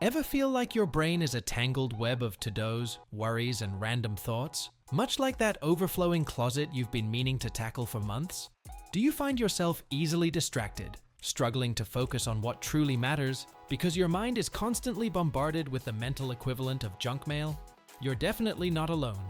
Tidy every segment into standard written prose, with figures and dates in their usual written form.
Ever feel like your brain is a tangled web of to-dos, worries, and random thoughts? Much like that overflowing closet you've been meaning to tackle for months? Do you find yourself easily distracted, struggling to focus on what truly matters because your mind is constantly bombarded with the mental equivalent of junk mail? You're definitely not alone.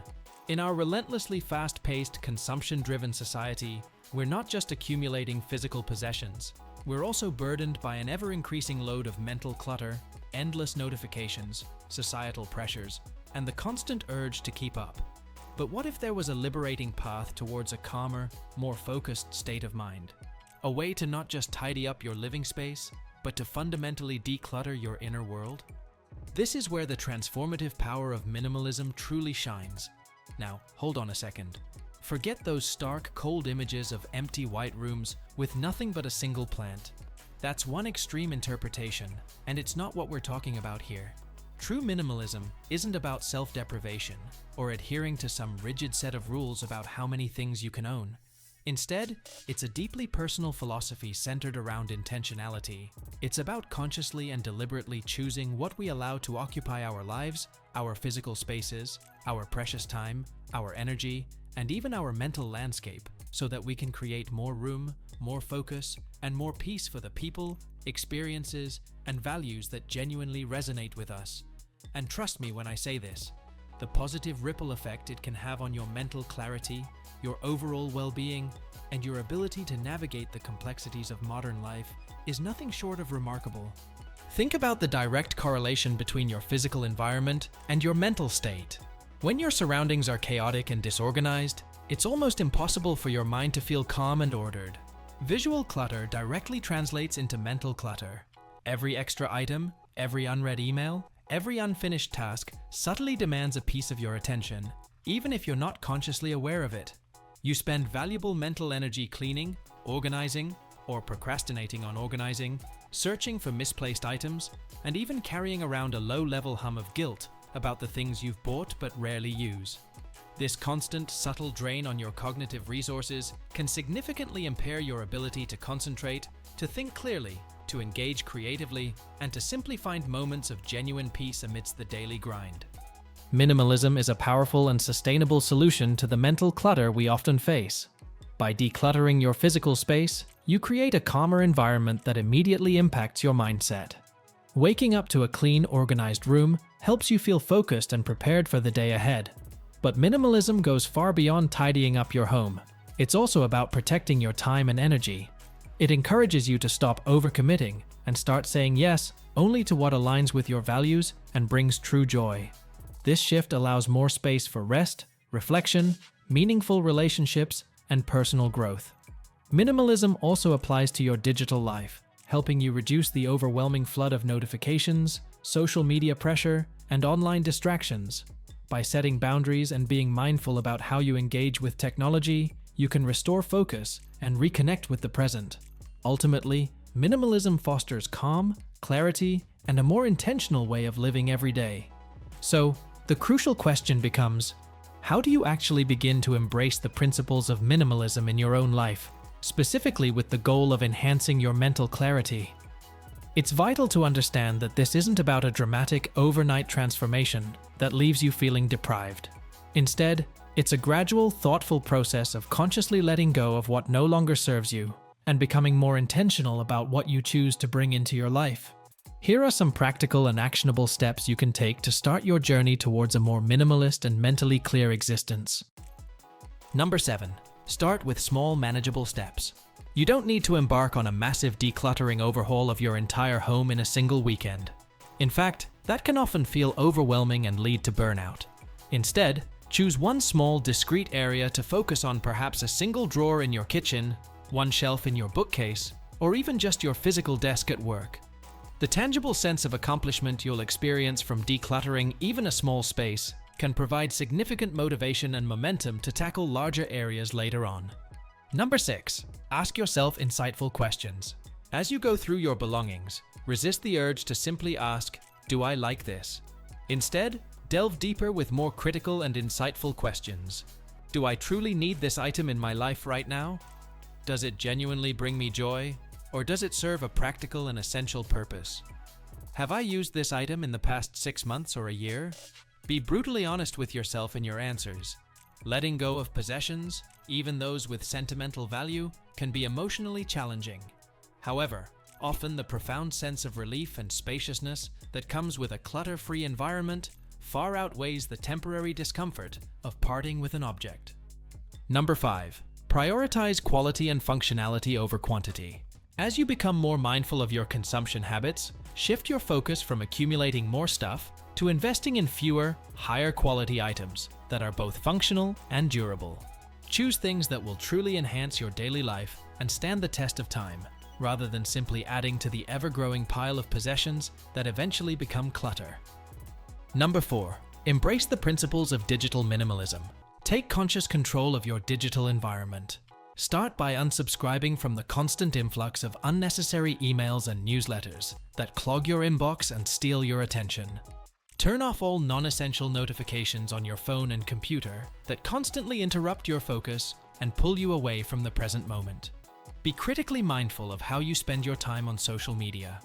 In our relentlessly fast-paced, consumption-driven society, we're not just accumulating physical possessions. We're also burdened by an ever-increasing load of mental clutter, endless notifications, societal pressures, and the constant urge to keep up. But what if there was a liberating path towards a calmer, more focused state of mind? A way to not just tidy up your living space, but to fundamentally declutter your inner world? This is where the transformative power of minimalism truly shines. Now, hold on a second. Forget those stark, cold images of empty white rooms with nothing but a single plant. That's one extreme interpretation, and it's not what we're talking about here. True minimalism isn't about self-deprivation or adhering to some rigid set of rules about how many things you can own. Instead, it's a deeply personal philosophy centered around intentionality. It's about consciously and deliberately choosing what we allow to occupy our lives, our physical spaces, our precious time, our energy, and even our mental landscape, so that we can create more room, more focus, and more peace for the people, experiences, and values that genuinely resonate with us. And trust me when I say this, the positive ripple effect it can have on your mental clarity, your overall well-being, and your ability to navigate the complexities of modern life is nothing short of remarkable. Think about the direct correlation between your physical environment and your mental state. When your surroundings are chaotic and disorganized, it's almost impossible for your mind to feel calm and ordered. Visual clutter directly translates into mental clutter. Every extra item, every unread email, every unfinished task subtly demands a piece of your attention, even if you're not consciously aware of it. You spend valuable mental energy cleaning, organizing, or procrastinating on organizing, searching for misplaced items, and even carrying around a low-level hum of guilt about the things you've bought but rarely use. This constant, subtle drain on your cognitive resources can significantly impair your ability to concentrate, to think clearly, to engage creatively, and to simply find moments of genuine peace amidst the daily grind. Minimalism is a powerful and sustainable solution to the mental clutter we often face. By decluttering your physical space, you create a calmer environment that immediately impacts your mindset. Waking up to a clean, organized room helps you feel focused and prepared for the day ahead. But minimalism goes far beyond tidying up your home. It's also about protecting your time and energy. It encourages you to stop overcommitting and start saying yes only to what aligns with your values and brings true joy. This shift allows more space for rest, reflection, meaningful relationships, and personal growth. Minimalism also applies to your digital life, helping you reduce the overwhelming flood of notifications, social media pressure, and online distractions. By setting boundaries and being mindful about how you engage with technology, you can restore focus and reconnect with the present. Ultimately, minimalism fosters calm, clarity, and a more intentional way of living every day. So, the crucial question becomes, how do you actually begin to embrace the principles of minimalism in your own life, specifically with the goal of enhancing your mental clarity? It's vital to understand that this isn't about a dramatic overnight transformation that leaves you feeling deprived. Instead, it's a gradual, thoughtful process of consciously letting go of what no longer serves you and becoming more intentional about what you choose to bring into your life. Here are some practical and actionable steps you can take to start your journey towards a more minimalist and mentally clear existence. Number 7. Start with small, manageable steps. You don't need to embark on a massive decluttering overhaul of your entire home in a single weekend. In fact, that can often feel overwhelming and lead to burnout. Instead, choose one small, discrete area to focus on, perhaps a single drawer in your kitchen, one shelf in your bookcase, or even just your physical desk at work. The tangible sense of accomplishment you'll experience from decluttering even a small space can provide significant motivation and momentum to tackle larger areas later on. Number 6. Ask yourself insightful questions. As you go through your belongings, resist the urge to simply ask, "Do I like this?" Instead, delve deeper with more critical and insightful questions. Do I truly need this item in my life right now? Does it genuinely bring me joy? Or does it serve a practical and essential purpose? Have I used this item in the past 6 months or a year? Be brutally honest with yourself in your answers. Letting go of possessions, even those with sentimental value, can be emotionally challenging. However, often the profound sense of relief and spaciousness that comes with a clutter-free environment far outweighs the temporary discomfort of parting with an object. Number 5. Prioritize quality and functionality over quantity. As you become more mindful of your consumption habits, shift your focus from accumulating more stuff to investing in fewer, higher quality items that are both functional and durable. Choose things that will truly enhance your daily life and stand the test of time, rather than simply adding to the ever-growing pile of possessions that eventually become clutter. Number 4. Embrace the principles of digital minimalism. Take conscious control of your digital environment. Start by unsubscribing from the constant influx of unnecessary emails and newsletters that clog your inbox and steal your attention. Turn off all non-essential notifications on your phone and computer that constantly interrupt your focus and pull you away from the present moment. Be critically mindful of how you spend your time on social media.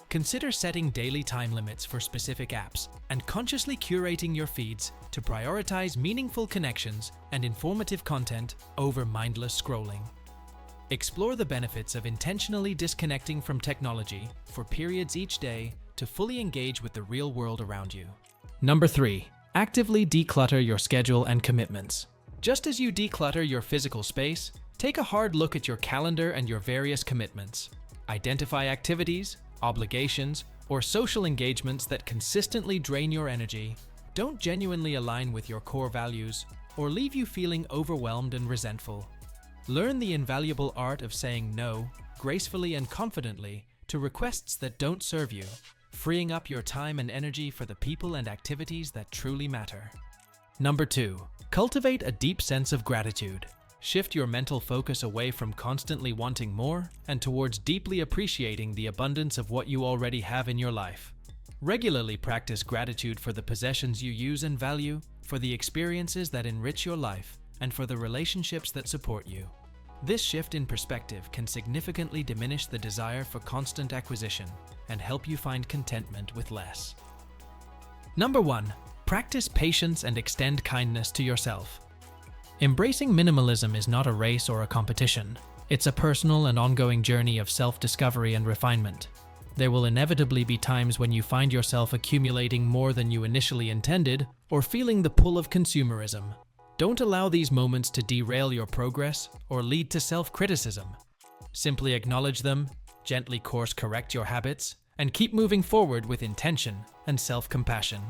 Consider setting daily time limits for specific apps and consciously curating your feeds to prioritize meaningful connections and informative content over mindless scrolling. Explore the benefits of intentionally disconnecting from technology for periods each day to fully engage with the real world around you. Number 3. Actively declutter your schedule and commitments. Just as you declutter your physical space, take a hard look at your calendar and your various commitments. Identify activities, obligations, or social engagements that consistently drain your energy, don't genuinely align with your core values, or leave you feeling overwhelmed and resentful. Learn the invaluable art of saying no, gracefully and confidently, to requests that don't serve you, freeing up your time and energy for the people and activities that truly matter. Number 2. Cultivate a deep sense of gratitude. Shift your mental focus away from constantly wanting more and towards deeply appreciating the abundance of what you already have in your life. Regularly practice gratitude for the possessions you use and value, for the experiences that enrich your life, and for the relationships that support you. This shift in perspective can significantly diminish the desire for constant acquisition and help you find contentment with less. Number 1. Practice patience and extend kindness to yourself. Embracing minimalism is not a race or a competition. It's a personal and ongoing journey of self-discovery and refinement. There will inevitably be times when you find yourself accumulating more than you initially intended or feeling the pull of consumerism. Don't allow these moments to derail your progress or lead to self-criticism. Simply acknowledge them, gently course-correct your habits, and keep moving forward with intention and self-compassion.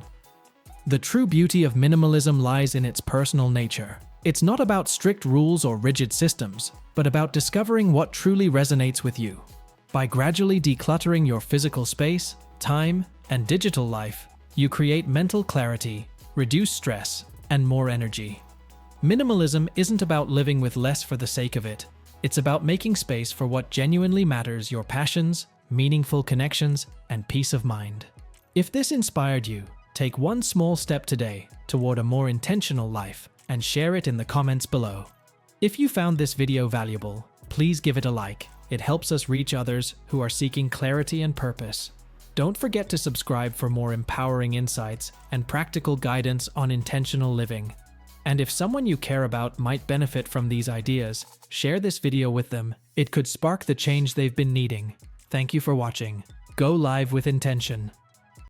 The true beauty of minimalism lies in its personal nature. It's not about strict rules or rigid systems, but about discovering what truly resonates with you. By gradually decluttering your physical space, time, and digital life, you create mental clarity, reduce stress, and more energy. Minimalism isn't about living with less for the sake of it. It's about making space for what genuinely matters: your passions, meaningful connections, and peace of mind. If this inspired you, take one small step today toward a more intentional life and share it in the comments below. If you found this video valuable, please give it a like. It helps us reach others who are seeking clarity and purpose. Don't forget to subscribe for more empowering insights and practical guidance on intentional living. And if someone you care about might benefit from these ideas, share this video with them. It could spark the change they've been needing. Thank you for watching. Go live with intention.